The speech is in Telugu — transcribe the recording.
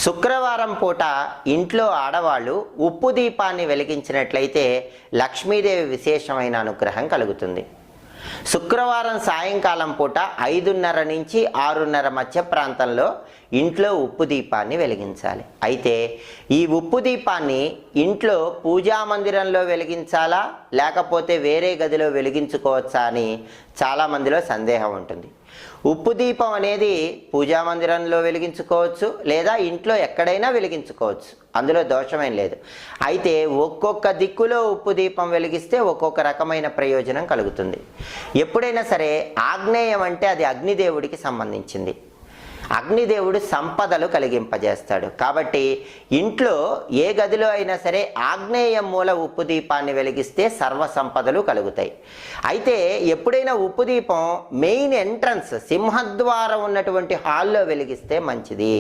శుక్రవారం పూట ఇంట్లో ఆడవాళ్ళు ఉప్పు దీపాన్ని వెలిగించినట్లయితే లక్ష్మీదేవి విశేషమైన అనుగ్రహం కలుగుతుంది. శుక్రవారం సాయంకాలం పూట 5:30 నుంచి 6:30 మధ్య ప్రాంతంలో ఇంట్లో ఉప్పు దీపాన్ని వెలిగించాలి. అయితే ఈ ఉప్పు దీపాన్ని ఇంట్లో పూజా మందిరంలో వెలిగించాలా లేకపోతే వేరే గదిలో వెలిగించుకోవచ్చా అని చాలామందిలో సందేహం ఉంటుంది. ఉప్పు దీపం అనేది పూజా మందిరంలో వెలిగించుకోవచ్చు లేదా ఇంట్లో ఎక్కడైనా వెలిగించుకోవచ్చు, అందులో దోషమేం లేదు. అయితే ఒక్కొక్క దిక్కులో ఉప్పు దీపం వెలిగిస్తే ఒక్కొక్క రకమైన ప్రయోజనం కలుగుతుంది. ఎప్పుడైనా సరే ఆగ్నేయం అంటే అది అగ్నిదేవుడికి సంబంధించింది. అగ్నిదేవుడు సంపదలు కలిగింపజేస్తాడు. కాబట్టి ఇంట్లో ఏ గదిలో అయినా సరే ఆగ్నేయం మూల ఉప్పు దీపాన్ని వెలిగిస్తే సర్వ సంపదలు కలుగుతాయి. అయితే ఎప్పుడైనా ఉప్పు దీపం మెయిన్ ఎంట్రన్స్ సింహద్వారం ఉన్నటువంటి హాల్లో వెలిగిస్తే మంచిది.